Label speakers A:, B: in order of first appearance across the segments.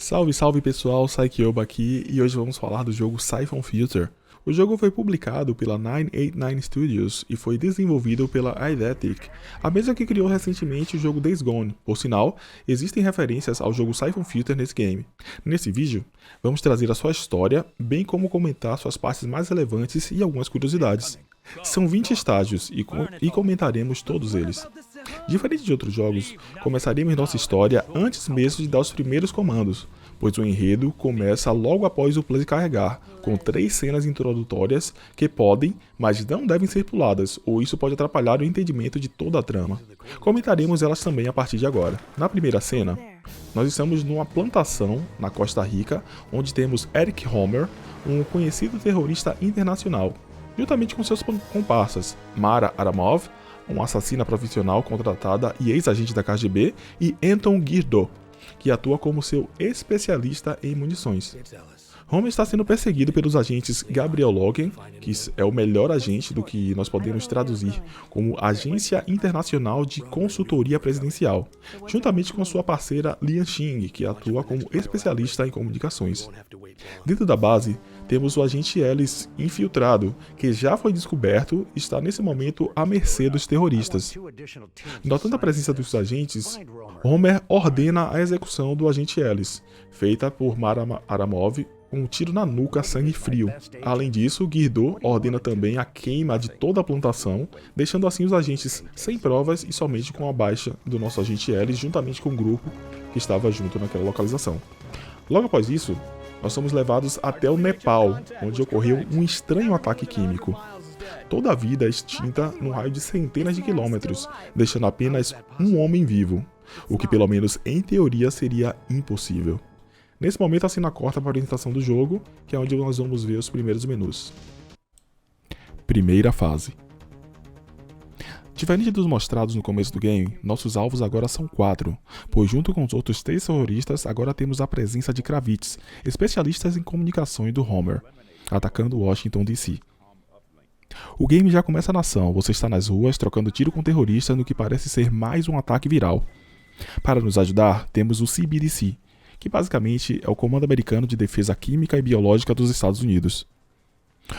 A: Salve, salve pessoal, Saikyoba aqui e hoje vamos falar do jogo Siphon Filter. O jogo foi publicado pela 989 Studios e foi desenvolvido pela Eidetic, a mesma que criou recentemente o jogo Days Gone. Por sinal, existem referências ao jogo Siphon Filter nesse game. Nesse vídeo, vamos trazer a sua história, bem como comentar suas partes mais relevantes e algumas curiosidades. São 20 estágios e comentaremos todos eles. Diferente de outros jogos, começaremos nossa história antes mesmo de dar os primeiros comandos, pois o enredo começa logo após o play carregar, com 3 cenas introdutórias que podem, mas não devem ser puladas, ou isso pode atrapalhar o entendimento de toda a trama. Comentaremos elas também a partir de agora. Na primeira cena, nós estamos numa plantação na Costa Rica, onde temos Eric Homer, um conhecido terrorista internacional, juntamente com seus comparsas, Mara Aramov, uma assassina profissional contratada e ex-agente da KGB, e Anton Guirdo, que atua como seu especialista em munições. Homer está sendo perseguido pelos agentes Gabriel Logan, que é o melhor agente do que nós podemos traduzir como Agência Internacional de Consultoria Presidencial, juntamente com sua parceira Lian Xing, que atua como especialista em comunicações. Dentro da base, temos o agente Ellis infiltrado, que já foi descoberto e está nesse momento à mercê dos terroristas. Notando a presença dos agentes, Homer ordena a execução do agente Ellis, feita por Mara Aramov, com um tiro na nuca a sangue frio. Além disso, Guirdo ordena também a queima de toda a plantação, deixando assim os agentes sem provas e somente com a baixa do nosso agente Ellis, juntamente com o grupo que estava junto naquela localização. Logo após isso, nós somos levados até o Nepal, onde ocorreu um estranho ataque químico. Toda a vida é extinta num raio de centenas de quilômetros, deixando apenas um homem vivo, o que pelo menos em teoria seria impossível. Nesse momento a cena corta para a apresentação do jogo, que é onde nós vamos ver os primeiros menus. Primeira fase. Diferente dos mostrados no começo do game, nossos alvos agora são 4, pois junto com os outros 3 terroristas agora temos a presença de Kravitz, especialistas em comunicações do Homer, atacando Washington DC. O game já começa na ação, você está nas ruas trocando tiro com terroristas no que parece ser mais um ataque viral. Para nos ajudar, temos o CBDC, que basicamente é o Comando Americano de Defesa Química e Biológica dos Estados Unidos.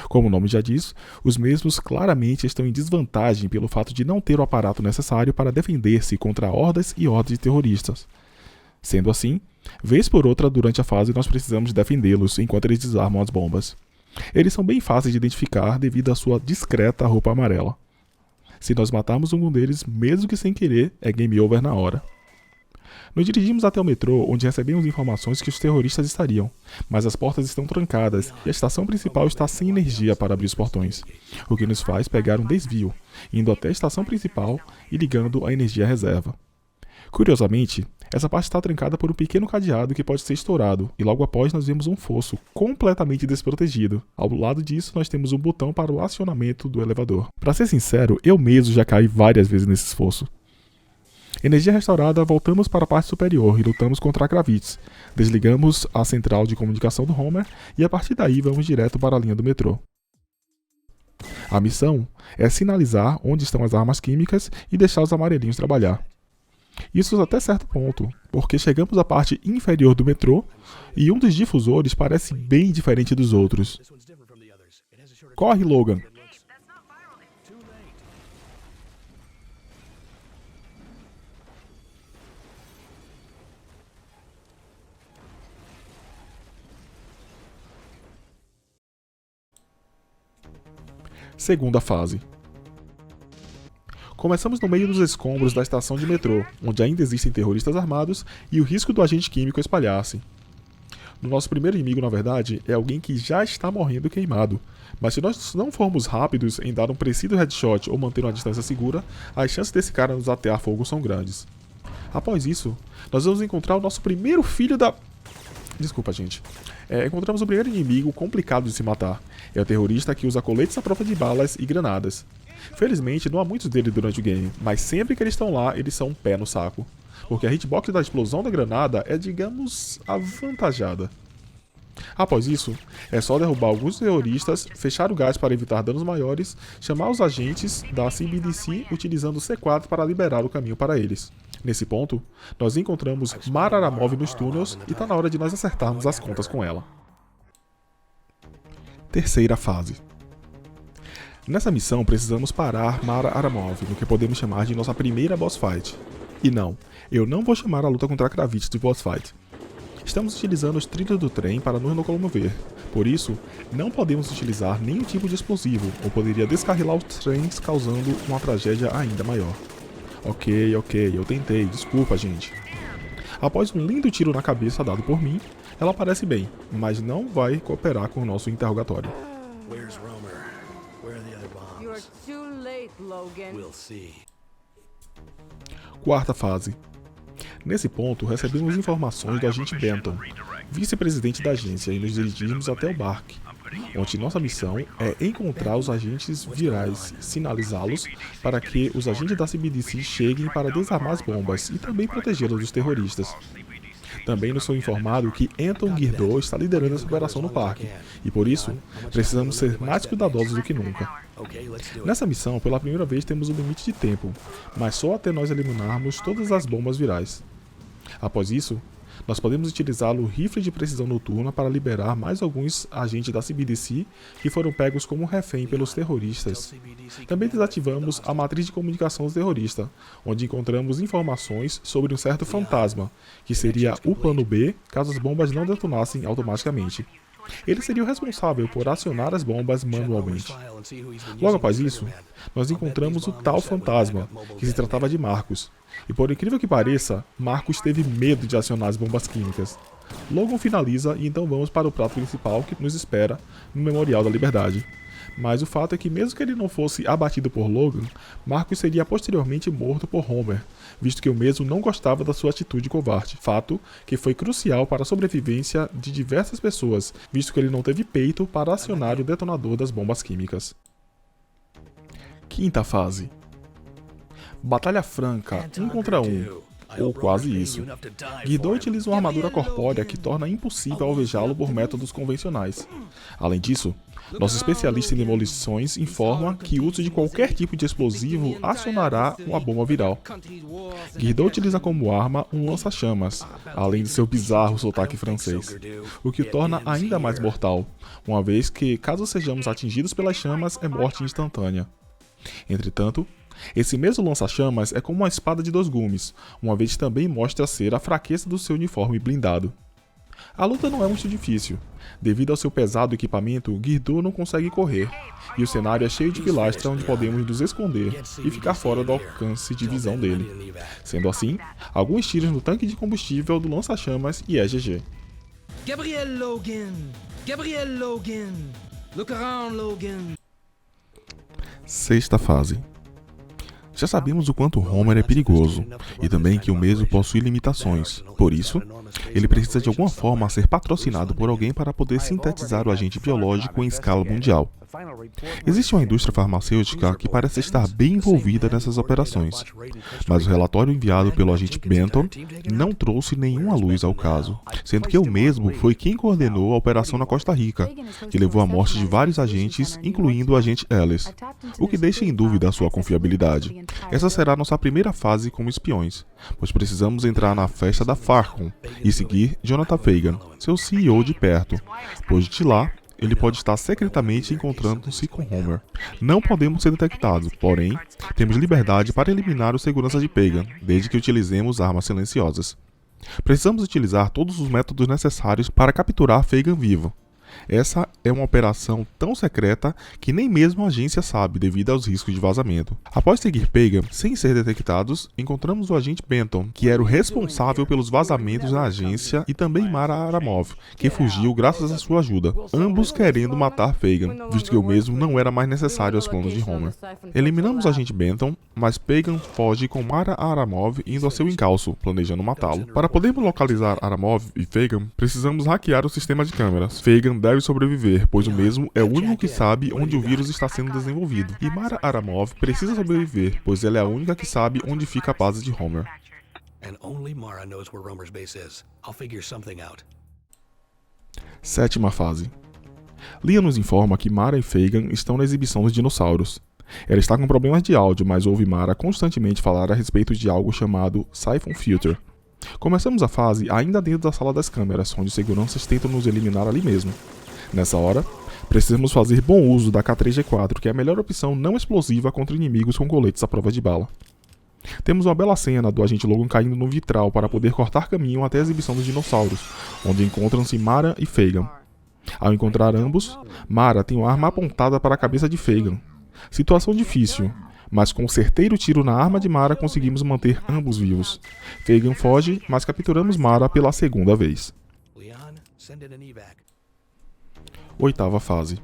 A: Como o nome já diz, os mesmos claramente estão em desvantagem pelo fato de não ter o aparato necessário para defender-se contra hordas e hordas de terroristas. Sendo assim, vez por outra durante a fase nós precisamos defendê-los enquanto eles desarmam as bombas. Eles são bem fáceis de identificar devido à sua discreta roupa amarela. Se nós matarmos um deles, mesmo que sem querer, é game over na hora. Nos dirigimos até o metrô, onde recebemos informações que os terroristas estariam, mas as portas estão trancadas e a estação principal está sem energia para abrir os portões, o que nos faz pegar um desvio, indo até a estação principal e ligando a energia reserva. Curiosamente, essa parte está trancada por um pequeno cadeado que pode ser estourado, e logo após nós vemos um fosso completamente desprotegido. Ao lado disso, nós temos um botão para o acionamento do elevador. Para ser sincero, eu mesmo já caí várias vezes nesse fosso. Energia restaurada, voltamos para a parte superior e lutamos contra a Kravitz. Desligamos a central de comunicação do Homer e a partir daí vamos direto para a linha do metrô. A missão é sinalizar onde estão as armas químicas e deixar os amarelinhos trabalhar. Isso até certo ponto, porque chegamos à parte inferior do metrô e um dos difusores parece bem diferente dos outros. Corre, Logan! Segunda fase. Começamos no meio dos escombros da estação de metrô, onde ainda existem terroristas armados e o risco do agente químico espalhar-se. No nosso primeiro inimigo, na verdade, é alguém que já está morrendo queimado, mas se nós não formos rápidos em dar um preciso headshot ou manter uma distância segura, as chances desse cara nos atear fogo são grandes. Após isso, nós vamos encontrar o nosso primeiro filho da... Desculpa, gente. Encontramos o primeiro inimigo complicado de se matar. É o terrorista que usa coletes à prova de balas e granadas. Felizmente, não há muitos deles durante o game, mas sempre que eles estão lá, eles são um pé no saco. Porque a hitbox da explosão da granada é, digamos, avantajada. Após isso, é só derrubar alguns terroristas, fechar o gás para evitar danos maiores, chamar os agentes da CBDC utilizando o C4 para liberar o caminho para eles. Nesse ponto, nós encontramos Mara Aramov nos túneis e tá na hora de nós acertarmos as contas com ela. Terceira fase. Nessa missão precisamos parar Mara Aramov no que podemos chamar de nossa primeira boss fight. E não, eu não vou chamar a luta contra a Kravitz de boss fight. Estamos utilizando os trilhos do trem para nos locomover, por isso, não podemos utilizar nenhum tipo de explosivo, ou poderia descarrilar os trens causando uma tragédia ainda maior. Ok, eu tentei, desculpa gente. Após um lindo tiro na cabeça dado por mim, ela parece bem, mas não vai cooperar com o nosso interrogatório.
B: Where's Romer? Where are the other bombs?
C: You're too late, Logan.
B: We'll see.
A: Quarta fase. Nesse ponto, recebemos informações do agente Benton, vice-presidente da agência, e nos dirigimos até o barque, onde nossa missão é encontrar os agentes virais, sinalizá-los para que os agentes da CBDC cheguem para desarmar as bombas e também protegê-los dos terroristas. Também nos foi informado que Anton Guirdou está liderando essa operação no parque, e por isso, precisamos ser mais cuidadosos do que nunca. Nessa missão, pela primeira vez temos um limite de tempo, mas só até nós eliminarmos todas as bombas virais. Após isso, nós podemos utilizar o rifle de precisão noturna para liberar mais alguns agentes da CBDC que foram pegos como refém pelos terroristas. Também desativamos a matriz de comunicação do terrorista, onde encontramos informações sobre um certo fantasma, que seria o plano B caso as bombas não detonassem automaticamente. Ele seria o responsável por acionar as bombas manualmente. Logo após isso, nós encontramos o tal fantasma, que se tratava de Marcus. E por incrível que pareça, Marcus teve medo de acionar as bombas químicas. Logan finaliza e então vamos para o prato principal que nos espera no Memorial da Liberdade. Mas o fato é que mesmo que ele não fosse abatido por Logan, Marcus seria posteriormente morto por Homer, visto que o mesmo não gostava da sua atitude covarde, fato que foi crucial para a sobrevivência de diversas pessoas, visto que ele não teve peito para acionar o detonador das bombas químicas. Quinta fase. Batalha franca, 1 contra 1. Ou quase isso. Guirdou utiliza uma armadura corpórea que torna impossível alvejá-lo por métodos convencionais. Além disso, nosso especialista em demolições informa que o uso de qualquer tipo de explosivo acionará uma bomba viral. Guirdou utiliza como arma um lança-chamas, além de seu bizarro sotaque francês, o que o torna ainda mais mortal, uma vez que, caso sejamos atingidos pelas chamas, é morte instantânea. Entretanto, esse mesmo lança-chamas é como uma espada de 2 gumes, uma vez que também mostra ser a fraqueza do seu uniforme blindado. A luta não é muito difícil. Devido ao seu pesado equipamento, Guirdou não consegue correr, e o cenário é cheio de pilastras onde podemos nos esconder e ficar fora do alcance de visão dele. Sendo assim, alguns tiros no tanque de combustível do lança-chamas e é GG.
B: Gabriel Logan! Gabriel Logan! Look around, Logan!
A: Sexta fase. Já sabemos o quanto Homer é perigoso, e também que o mesmo possui limitações. Por isso, ele precisa de alguma forma ser patrocinado por alguém para poder sintetizar o agente biológico em escala mundial. Existe uma indústria farmacêutica que parece estar bem envolvida nessas operações, mas o relatório enviado pelo agente Benton não trouxe nenhuma luz ao caso, sendo que ele mesmo foi quem coordenou a operação na Costa Rica, que levou à morte de vários agentes, incluindo o agente Ellis, o que deixa em dúvida a sua confiabilidade. Essa será nossa primeira fase como espiões, pois precisamos entrar na festa da Farcon e seguir Jonathan Fagan, seu CEO, de perto, pois de lá ele pode estar secretamente encontrando-se com Homer. Não podemos ser detectados, porém, temos liberdade para eliminar os seguranças de Pagan, desde que utilizemos armas silenciosas. Precisamos utilizar todos os métodos necessários para capturar Fagan vivo. Essa é uma operação tão secreta que nem mesmo a agência sabe devido aos riscos de vazamento. Após seguir Pagan sem ser detectados, encontramos o agente Benton, que era o responsável pelos vazamentos na agência, e também Mara Aramov, que fugiu graças à sua ajuda, ambos querendo matar Fagan, visto que o mesmo não era mais necessário aos planos de Homer. Eliminamos o agente Benton, mas Pagan foge com Mara Aramov indo ao seu encalço, planejando matá-lo. Para podermos localizar Aramov e Fagan, precisamos hackear o sistema de câmeras. Fagan deve sobreviver, pois o mesmo é o único que sabe onde o vírus está sendo desenvolvido. E Mara Aramov precisa sobreviver, pois ela é a única que sabe onde fica a base de Homer. Sétima fase. Liam nos informa que Mara e Fagan estão na exibição dos dinossauros. Ela está com problemas de áudio, mas ouve Mara constantemente falar a respeito de algo chamado Siphon Filter. Começamos a fase ainda dentro da sala das câmeras, onde os seguranças tentam nos eliminar ali mesmo. Nessa hora, precisamos fazer bom uso da K3G4, que é a melhor opção não explosiva contra inimigos com coletes à prova de bala. Temos uma bela cena do agente Logan caindo no vitral para poder cortar caminho até a exibição dos dinossauros, onde encontram-se Mara e Fagin. Ao encontrar ambos, Mara tem uma arma apontada para a cabeça de Fagin. Situação difícil, mas com um certeiro tiro na arma de Mara conseguimos manter ambos vivos. Fagin foge, mas capturamos Mara pela segunda vez.
B: Leon, send in an evac.
A: Oitava fase.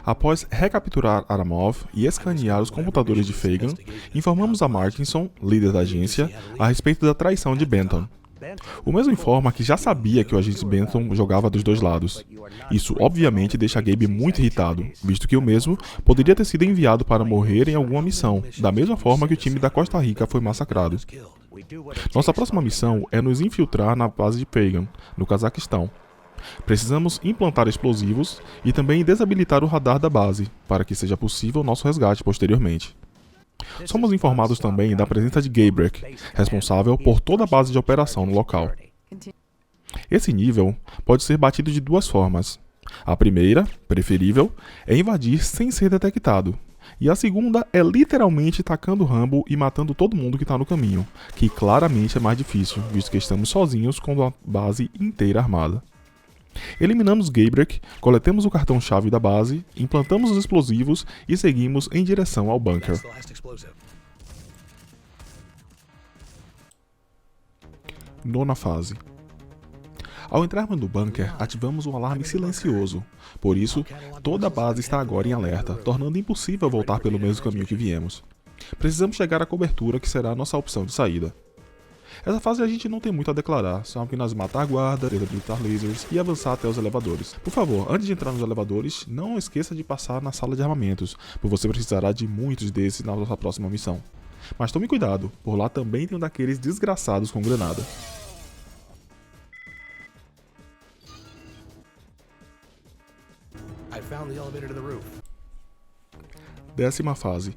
A: Após recapturar Aramov e escanear os computadores de Fagin, informamos a Markinson, líder da agência, a respeito da traição de Benton. O mesmo informa que já sabia que o agente Benton jogava dos dois lados. Isso obviamente deixa Gabe muito irritado, visto que o mesmo poderia ter sido enviado para morrer em alguma missão, da mesma forma que o time da Costa Rica foi massacrado. Nossa próxima missão é nos infiltrar na base de Fagin, no Cazaquistão. Precisamos implantar explosivos e também desabilitar o radar da base, para que seja possível nosso resgate posteriormente. Somos informados também da presença de Gabriel, responsável por toda a base de operação no local. Esse nível pode ser batido de duas formas. A primeira, preferível, é invadir sem ser detectado. E a segunda é literalmente tacando Rambo e matando todo mundo que está no caminho, que claramente é mais difícil, visto que estamos sozinhos com a base inteira armada. Eliminamos Gabriel, coletamos o cartão-chave da base, implantamos os explosivos e seguimos em direção ao bunker.
B: That's the last explosive.
A: Nona fase. Ao entrarmos no bunker, ativamos um alarme silencioso. Por isso, toda a base está agora em alerta, tornando impossível voltar pelo mesmo caminho que viemos. Precisamos chegar à cobertura, que será a nossa opção de saída. Essa fase a gente não tem muito a declarar, só apenas matar a guarda, desabilitar lasers e avançar até os elevadores. Por favor, antes de entrar nos elevadores, não esqueça de passar na sala de armamentos, pois você precisará de muitos desses na nossa próxima missão. Mas tome cuidado, por lá também tem um daqueles desgraçados com granada.
B: I found the elevator to the roof.
A: Décima fase.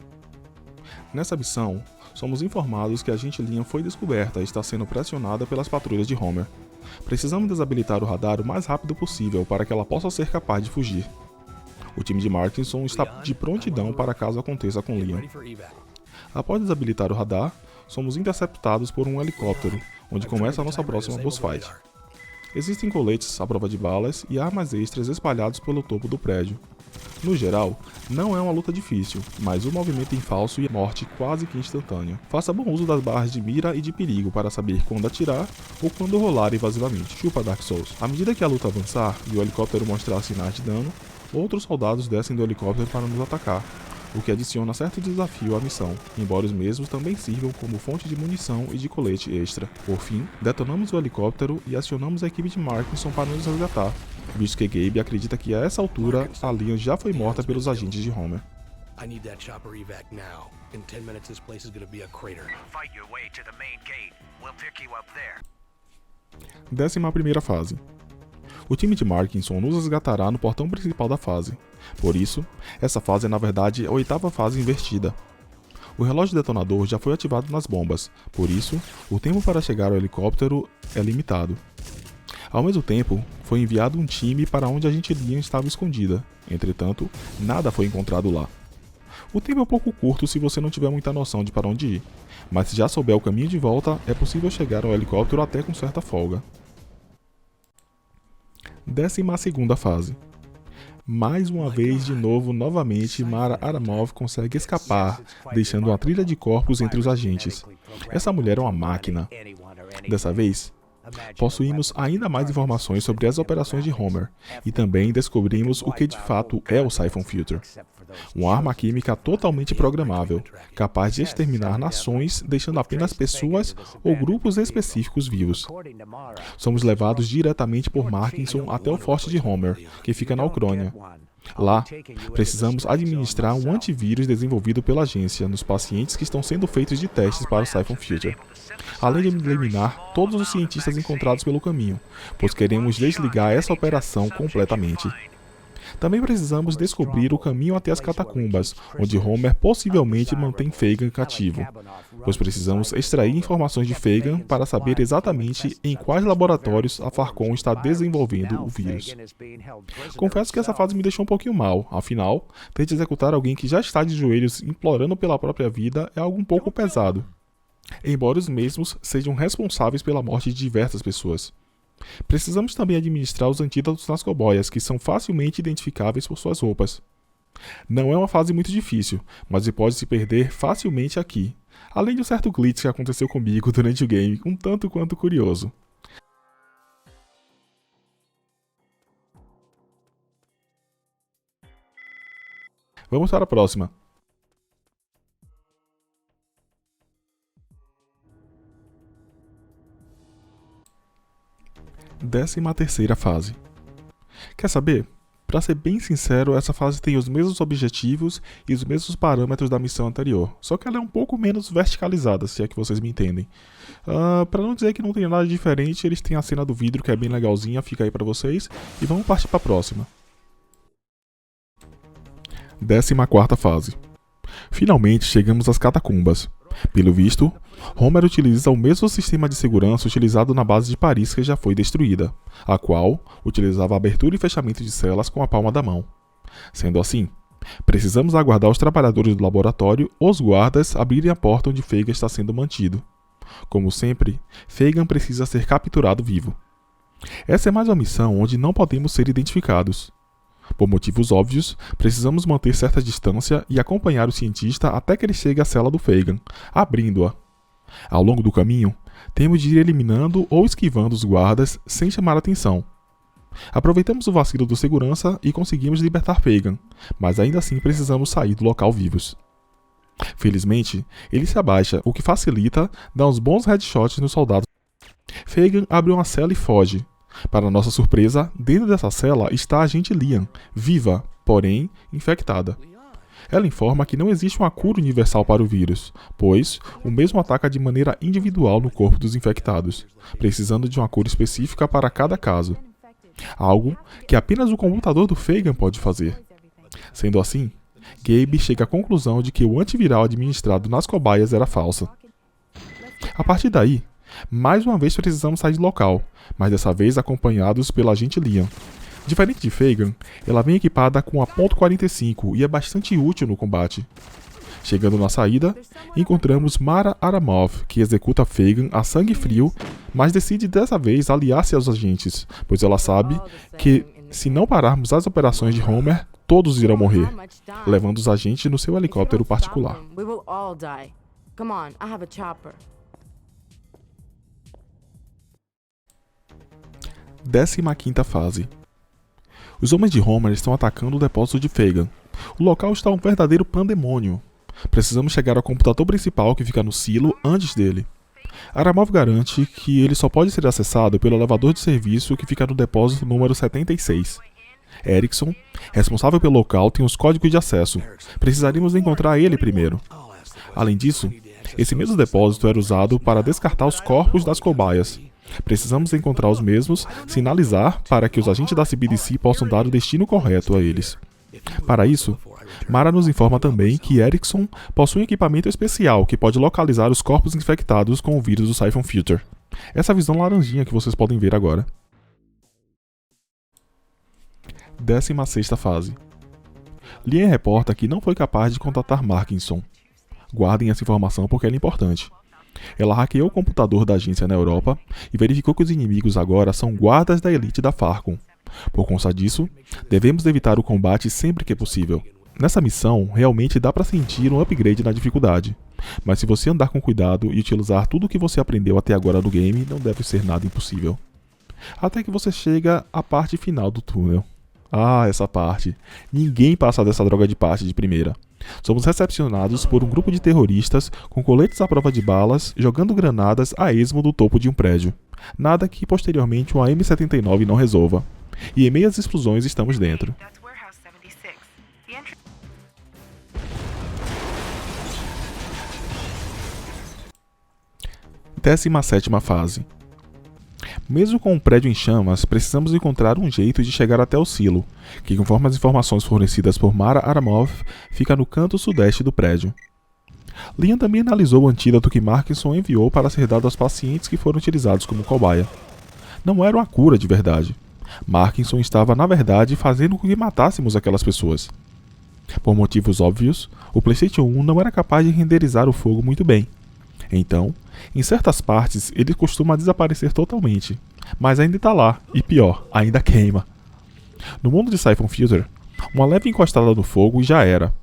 A: Nessa missão, somos informados que a agente Liam foi descoberta e está sendo pressionada pelas patrulhas de Homer. Precisamos desabilitar o radar o mais rápido possível para que ela possa ser capaz de fugir. O time de Markinson está de prontidão para caso aconteça com Liam.
B: Ready for evac.
A: Após desabilitar o radar, somos interceptados por um helicóptero, onde começa a nossa próxima boss fight. Existem coletes à prova de balas e armas extras espalhados pelo topo do prédio. No geral, não é uma luta difícil, mas o movimento em falso e a morte quase que instantânea. Faça bom uso das barras de mira e de perigo para saber quando atirar ou quando rolar evasivamente. Chupa Dark Souls. À medida que a luta avançar e o helicóptero mostrar sinais de dano, outros soldados descem do helicóptero para nos atacar, o que adiciona certo desafio à missão, embora os mesmos também sirvam como fonte de munição e de colete extra. Por fim, detonamos o helicóptero e acionamos a equipe de Markinson para nos resgatar, visto que Gabe acredita que a essa altura a Liam já foi morta pelos agentes de Homer.
B: I need that chopper evac now. In 10 minutes, this place is gonna be a crater.
D: Fight your way to the main gate. We'll pick you up there.
A: 11ª fase. O time de Markinson nos resgatará no portão principal da fase. Por isso, essa fase é na verdade a 8ª fase invertida. O relógio detonador já foi ativado nas bombas, por isso, o tempo para chegar ao helicóptero é limitado. Ao mesmo tempo, foi enviado um time para onde a agente Liam estava escondida. Entretanto, nada foi encontrado lá. O tempo é um pouco curto se você não tiver muita noção de para onde ir, mas se já souber o caminho de volta, é possível chegar ao helicóptero até com certa folga. 12ª fase. Mais uma vez, novamente, Mara Aramov consegue escapar, deixando uma trilha de corpos entre os agentes. Essa mulher é uma máquina. Dessa vez, possuímos ainda mais informações sobre as operações de Homer, e também descobrimos o que de fato é o Siphon Filter. Uma arma química totalmente programável, capaz de exterminar nações, deixando apenas pessoas ou grupos específicos vivos. Somos levados diretamente por Markinson até o forte de Homer, que fica na Ucrânia. Lá, precisamos administrar um antivírus desenvolvido pela agência nos pacientes que estão sendo feitos de testes para o Siphon Filter, além de eliminar todos os cientistas encontrados pelo caminho, pois queremos desligar essa operação completamente. Também precisamos descobrir o caminho até as catacumbas, onde Homer possivelmente mantém Fagin cativo, pois precisamos extrair informações de Fagin para saber exatamente em quais laboratórios a Farcon está desenvolvendo o vírus. Confesso que essa fase me deixou um pouquinho mal, afinal, ter de executar alguém que já está de joelhos implorando pela própria vida é algo um pouco pesado, embora os mesmos sejam responsáveis pela morte de diversas pessoas. Precisamos também administrar os antídotos nas cobóias, que são facilmente identificáveis por suas roupas. Não é uma fase muito difícil, mas você pode se perder facilmente aqui, além de um certo glitch que aconteceu comigo durante o game, um tanto quanto curioso. Vamos para a próxima. Décima terceira fase. Quer saber? Pra ser bem sincero, essa fase tem os mesmos objetivos e os mesmos parâmetros da missão anterior, só que ela é um pouco menos verticalizada, se é que vocês me entendem. Pra não dizer que não tem nada diferente, eles têm a cena do vidro que é bem legalzinha, fica aí pra vocês, e vamos partir pra próxima. 14ª fase. Finalmente chegamos às catacumbas. Pelo visto, Homer utiliza o mesmo sistema de segurança utilizado na base de Paris que já foi destruída, a qual utilizava abertura e fechamento de celas com a palma da mão. Sendo assim, precisamos aguardar os trabalhadores do laboratório ou os guardas abrirem a porta onde Fagin está sendo mantido. Como sempre, Fagin precisa ser capturado vivo. Essa é mais uma missão onde não podemos ser identificados. Por motivos óbvios, precisamos manter certa distância e acompanhar o cientista até que ele chegue à cela do Fagin, abrindo-a. Ao longo do caminho, temos de ir eliminando ou esquivando os guardas sem chamar atenção. Aproveitamos o vacilo do segurança e conseguimos libertar Fagin, mas ainda assim precisamos sair do local vivos. Felizmente, ele se abaixa, o que facilita dar uns bons headshots nos soldados. Fagin abre uma cela e foge. Para nossa surpresa, dentro dessa cela está a agente Lian, viva, porém infectada. Ela informa que não existe uma cura universal para o vírus, pois o mesmo ataca de maneira individual no corpo dos infectados, precisando de uma cura específica para cada caso. Algo que apenas o computador do Fagin pode fazer. Sendo assim, Gabe chega à conclusão de que o antiviral administrado nas cobaias era falsa. A partir daí, mais uma vez precisamos sair do local, mas dessa vez acompanhados pela agente Lian. Diferente de Fagin, ela vem equipada com a .45 e é bastante útil no combate. Chegando na saída, encontramos Mara Aramov, que executa Fagin a sangue frio, mas decide dessa vez aliar-se aos agentes, pois ela sabe que, se não pararmos as operações de Homer, todos irão morrer, levando os agentes no seu helicóptero particular. 15ª fase. Os homens de Homer estão atacando o depósito de Fagin. O local está um verdadeiro pandemônio. Precisamos chegar ao computador principal que fica no silo antes dele. Aramov garante que ele só pode ser acessado pelo elevador de serviço que fica no depósito número 76. Erickson, responsável pelo local, tem os códigos de acesso. Precisaríamos encontrar ele primeiro. Além disso, esse mesmo depósito era usado para descartar os corpos das cobaias. Precisamos encontrar os mesmos, sinalizar para que os agentes da CBDC possam dar o destino correto a eles. Para isso, Mara nos informa também que Erickson possui um equipamento especial que pode localizar os corpos infectados com o vírus do Siphon Filter. Essa visão laranjinha que vocês podem ver agora. 16ª fase. Lian reporta que não foi capaz de contatar Markinson. Guardem essa informação porque ela é importante. Ela hackeou o computador da agência na Europa e verificou que os inimigos agora são guardas da elite da Farcon. Por conta disso, devemos evitar o combate sempre que possível. Nessa missão, realmente dá para sentir um upgrade na dificuldade, mas se você andar com cuidado e utilizar tudo o que você aprendeu até agora no game, não deve ser nada impossível. Até que você chega à parte final do túnel. Ah, essa parte. Ninguém passa dessa droga de parte de primeira. Somos recepcionados por um grupo de terroristas com coletes à prova de balas, jogando granadas a esmo do topo de um prédio. Nada que posteriormente uma M79 não resolva. E em meio às explosões estamos dentro. 17ª fase. Mesmo com o prédio em chamas, precisamos encontrar um jeito de chegar até o silo, que, conforme as informações fornecidas por Mara Aramov, fica no canto sudeste do prédio. Liam também analisou o antídoto que Markinson enviou para ser dado aos pacientes que foram utilizados como cobaia. Não era uma cura de verdade. Markinson estava, na verdade, fazendo com que matássemos aquelas pessoas. Por motivos óbvios, o PlayStation 1 não era capaz de renderizar o fogo muito bem. Então, em certas partes, ele costuma desaparecer totalmente, mas ainda está lá, e pior, ainda queima. No mundo de Siphon Filter, uma leve encostada no fogo e já era.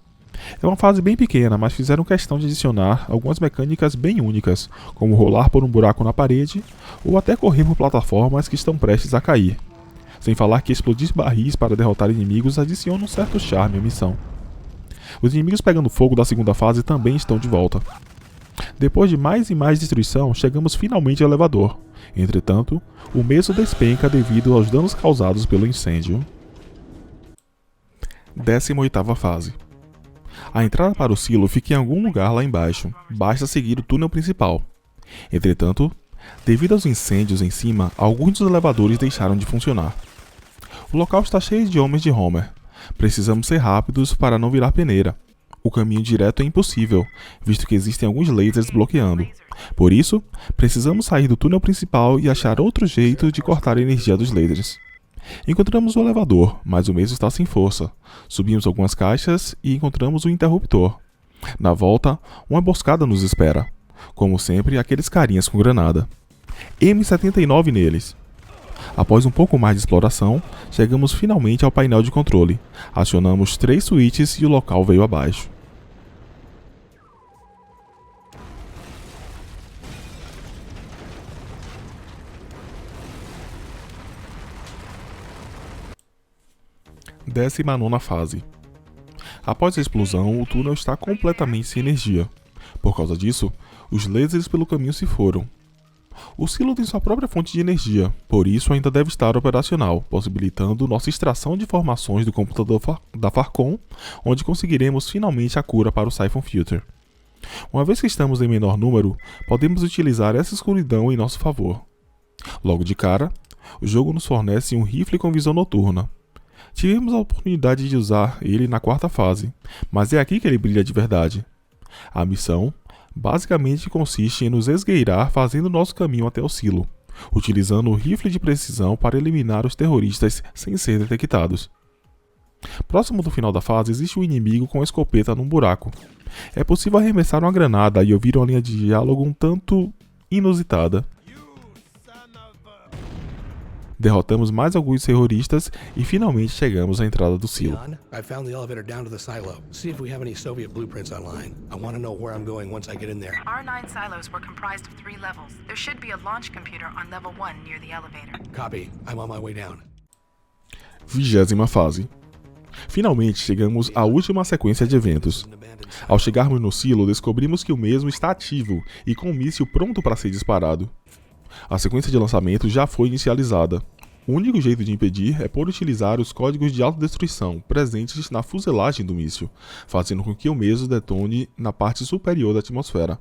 A: É uma fase bem pequena, mas fizeram questão de adicionar algumas mecânicas bem únicas, como rolar por um buraco na parede, ou até correr por plataformas que estão prestes a cair. Sem falar que explodir barris para derrotar inimigos adiciona um certo charme à missão. Os inimigos pegando fogo da segunda fase também estão de volta. Depois de mais e mais destruição, chegamos finalmente ao elevador. Entretanto, o mesmo despenca devido aos danos causados pelo incêndio. 18ª fase. A entrada para o silo fica em algum lugar lá embaixo, basta seguir o túnel principal. Entretanto, devido aos incêndios em cima, alguns dos elevadores deixaram de funcionar. O local está cheio de homens de Homer. Precisamos ser rápidos para não virar peneira. O caminho direto é impossível, visto que existem alguns lasers bloqueando. Por isso, precisamos sair do túnel principal e achar outro jeito de cortar a energia dos lasers. Encontramos o elevador, mas o mesmo está sem força. Subimos algumas caixas e encontramos o interruptor. Na volta, uma emboscada nos espera. Como sempre, aqueles carinhas com granada. M79 neles. Após um pouco mais de exploração, chegamos finalmente ao painel de controle. Acionamos 3 switches e o local veio abaixo. Décima nona fase. Após a explosão, o túnel está completamente sem energia. Por causa disso, os lasers pelo caminho se foram. O silo tem sua própria fonte de energia, por isso ainda deve estar operacional, possibilitando nossa extração de informações do computador da Farcom, onde conseguiremos finalmente a cura para o Siphon Filter. Uma vez que estamos em menor número, podemos utilizar essa escuridão em nosso favor. Logo de cara, o jogo nos fornece um rifle com visão noturna. Tivemos a oportunidade de usar ele na 4ª fase, mas é aqui que ele brilha de verdade. A missão basicamente consiste em nos esgueirar fazendo nosso caminho até o silo, utilizando o rifle de precisão para eliminar os terroristas sem ser detectados. Próximo do final da fase existe um inimigo com a escopeta num buraco. É possível arremessar uma granada e ouvir uma linha de diálogo um tanto inusitada. Derrotamos mais alguns terroristas e finalmente chegamos à entrada do silo.
B: Leon, I found the elevator down to the silo. See if we have any Soviet blueprints online. I want to know where I'm going once I get in there.
E: Our 9 silos were comprised of 3 levels. There should be a launch computer on level 1 near the elevator.
B: Copy. I'm on my way down.
A: 20ª fase. Finalmente chegamos à última sequência de eventos. Ao chegarmos no silo, descobrimos que o mesmo está ativo e com um míssil pronto para ser disparado. A sequência de lançamento já foi inicializada. O único jeito de impedir é por utilizar os códigos de autodestruição presentes na fuselagem do míssil, fazendo com que o mesmo detone na parte superior da atmosfera.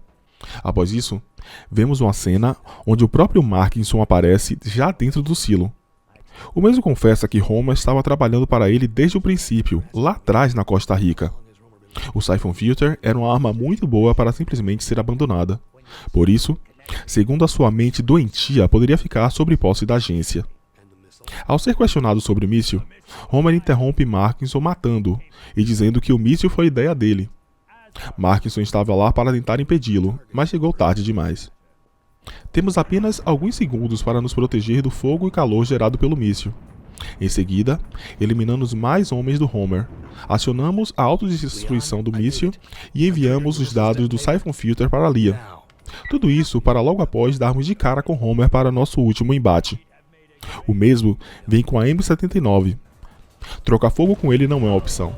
A: Após isso, vemos uma cena onde o próprio Markinson aparece já dentro do silo. O mesmo confessa que Homer estava trabalhando para ele desde o princípio, lá atrás na Costa Rica. O Siphon Filter era uma arma muito boa para simplesmente ser abandonada. Por isso, segundo a sua mente doentia, poderia ficar sob posse da agência. Ao ser questionado sobre o míssil, Homer interrompe Markinson matando-o e dizendo que o míssil foi ideia dele. Markinson estava lá para tentar impedi-lo, mas chegou tarde demais. Temos apenas alguns segundos para nos proteger do fogo e calor gerado pelo míssil. Em seguida, eliminamos mais homens do Homer, acionamos a autodestruição do míssil e enviamos os dados do Siphon Filter para Leah. Tudo isso para logo após darmos de cara com Homer para nosso último embate. O mesmo vem com a M79. Trocar fogo com ele não é uma opção.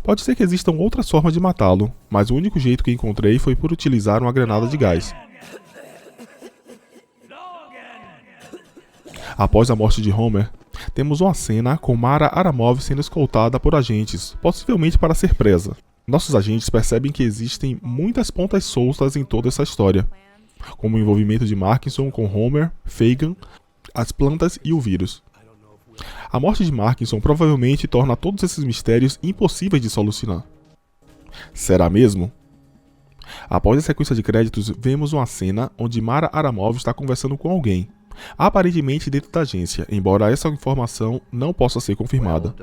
A: Pode ser que existam outras formas de matá-lo, mas o único jeito que encontrei foi por utilizar uma granada de gás. Após a morte de Homer, temos uma cena com Mara Aramov sendo escoltada por agentes, possivelmente para ser presa. Nossos agentes percebem que existem muitas pontas soltas em toda essa história, como o envolvimento de Markinson com Homer, Fagan, as plantas e o vírus. A morte de Markinson provavelmente torna todos esses mistérios impossíveis de solucionar. Será mesmo? Após a sequência de créditos, vemos uma cena onde Mara Aramov está conversando com alguém, aparentemente dentro da agência, embora essa informação não possa ser confirmada.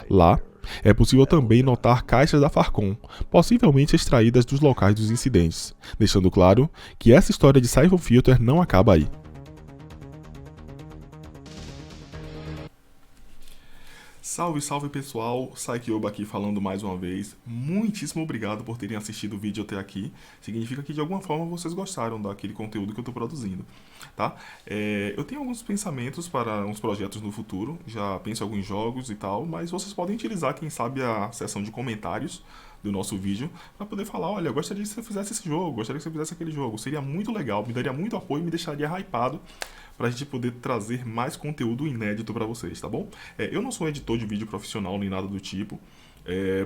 A: Lá, é possível também notar caixas da Farcom, possivelmente extraídas dos locais dos incidentes, deixando claro que essa história de Siphon Filter não acaba aí. Salve, salve pessoal, Saikyoba aqui falando mais uma vez. Muitíssimo obrigado por terem assistido o vídeo até aqui. Significa que de alguma forma vocês gostaram daquele conteúdo que eu estou produzindo, tá? Eu tenho alguns pensamentos para uns projetos no futuro, já penso em alguns jogos e tal, mas vocês podem utilizar, quem sabe, a seção de comentários do nosso vídeo para poder falar, olha, eu gostaria que você fizesse esse jogo, gostaria que você fizesse aquele jogo. Seria muito legal, me daria muito apoio e me deixaria hypado para a gente poder trazer mais conteúdo inédito para vocês, tá bom? Eu não sou editor de vídeo profissional nem nada do tipo,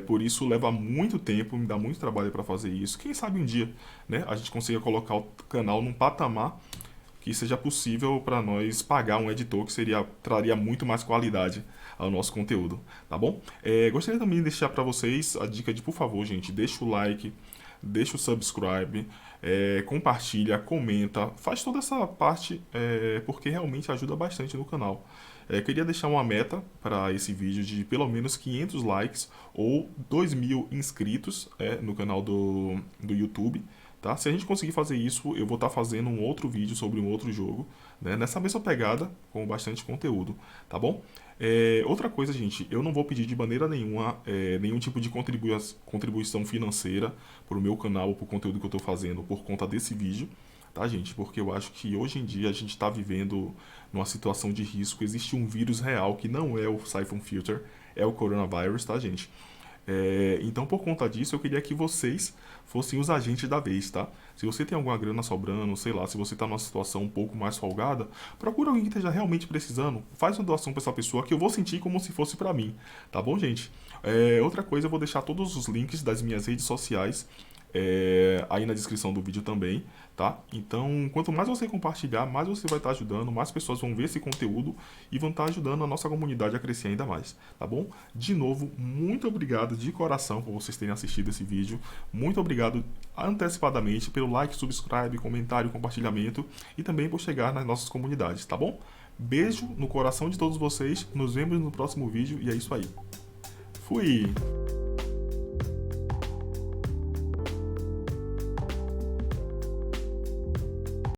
A: por isso leva muito tempo, me dá muito trabalho para fazer isso. Quem sabe um dia, né, a gente consiga colocar o canal num patamar que seja possível para nós pagar um editor que traria muito mais qualidade ao nosso conteúdo, tá bom? Gostaria também de deixar para vocês a dica de, por favor, gente, deixa o like, deixa o subscribe, compartilha, comenta, faz toda essa parte porque realmente ajuda bastante no canal. Queria deixar uma meta para esse vídeo de pelo menos 500 likes ou 2.000 inscritos no canal do YouTube. Tá? Se a gente conseguir fazer isso, eu vou estar fazendo um outro vídeo sobre um outro jogo, né, nessa mesma pegada, com bastante conteúdo, tá bom? Outra coisa, gente, eu não vou pedir de maneira nenhuma nenhum tipo de contribuição financeira para o meu canal ou para o conteúdo que eu estou fazendo por conta desse vídeo, tá, gente? Porque eu acho que hoje em dia a gente está vivendo numa situação de risco, existe um vírus real que não é o Siphon Filter, é o coronavírus, tá, gente? Então, por conta disso, eu queria que vocês fossem os agentes da vez, tá? Se você tem alguma grana sobrando, sei lá, se você está numa situação um pouco mais folgada, procura alguém que esteja realmente precisando, faz uma doação para essa pessoa que eu vou sentir como se fosse para mim, tá bom, gente? Outra coisa, eu vou deixar todos os links das minhas redes sociais aí na descrição do vídeo também, tá? Então, quanto mais você compartilhar, mais você vai estar ajudando, mais pessoas vão ver esse conteúdo e vão estar ajudando a nossa comunidade a crescer ainda mais, tá bom? De novo, muito obrigado de coração por vocês terem assistido esse vídeo, muito obrigado antecipadamente pelo like, subscribe, comentário, compartilhamento e também por chegar nas nossas comunidades, tá bom? Beijo no coração de todos vocês, nos vemos no próximo vídeo e é isso aí. Fui!